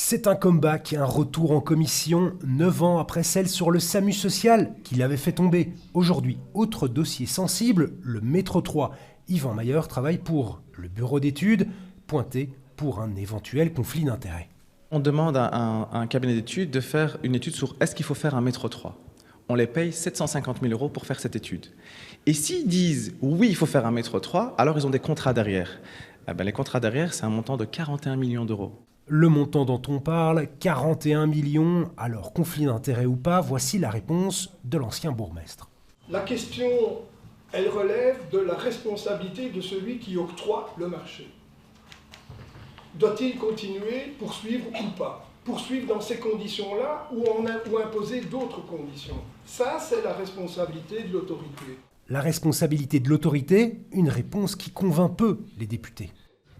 C'est un comeback, un retour en commission, 9 ans après celle sur le SAMU social qui l'avait fait tomber. Aujourd'hui, autre dossier sensible, le métro 3. Yvan Mayer travaille pour le bureau d'études, pointé pour un éventuel conflit d'intérêts. On demande à un cabinet d'études de faire une étude sur est-ce qu'il faut faire un métro 3. On les paye 750 000 € pour faire cette étude. Et s'ils disent oui, il faut faire un métro 3, alors ils ont des contrats derrière. Les contrats derrière, c'est un montant de 41 millions d'euros. Le montant dont on parle, 41 millions, alors conflit d'intérêts ou pas, voici la réponse de l'ancien bourgmestre. La question, elle relève de la responsabilité de celui qui octroie le marché. Doit-il continuer, poursuivre ou pas? Poursuivre dans ces conditions-là ou imposer d'autres conditions? Ça, c'est la responsabilité de l'autorité. La responsabilité de l'autorité, une réponse qui convainc peu les députés.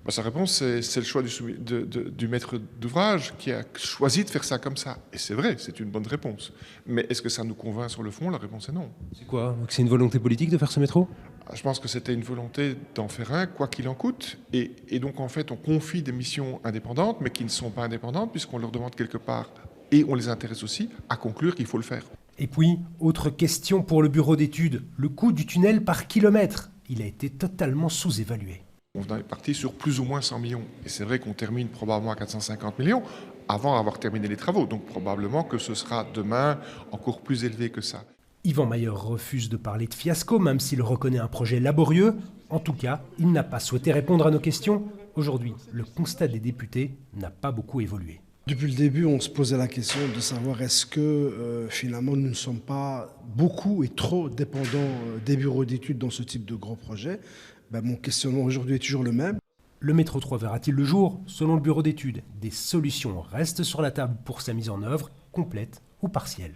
Sa réponse, c'est le choix du maître d'ouvrage qui a choisi de faire ça comme ça. Et c'est vrai, c'est une bonne réponse. Mais est-ce que ça nous convainc sur le fond? La réponse est non. C'est quoi? C'est une volonté politique de faire ce métro? Je pense que c'était une volonté d'en faire un, quoi qu'il en coûte. Et donc, en fait, on confie des missions indépendantes, mais qui ne sont pas indépendantes, puisqu'on leur demande quelque part, et on les intéresse aussi, à conclure qu'il faut le faire. Et puis, autre question pour le bureau d'études, le coût du tunnel par kilomètre. Il a été totalement sous-évalué. On est parti sur plus ou moins 100 millions. Et c'est vrai qu'on termine probablement à 450 millions avant d'avoir terminé les travaux. Donc probablement que ce sera demain encore plus élevé que ça. Yvan Mayer refuse de parler de fiasco, même s'il reconnaît un projet laborieux. En tout cas, il n'a pas souhaité répondre à nos questions. Aujourd'hui, le constat des députés n'a pas beaucoup évolué. Depuis le début, on se posait la question de savoir est-ce que finalement nous ne sommes pas beaucoup et trop dépendants des bureaux d'études dans ce type de gros projet. Mon questionnement aujourd'hui est toujours le même. Le métro 3 verra-t-il le jour? Selon le bureau d'études, des solutions restent sur la table pour sa mise en œuvre, complète ou partielle.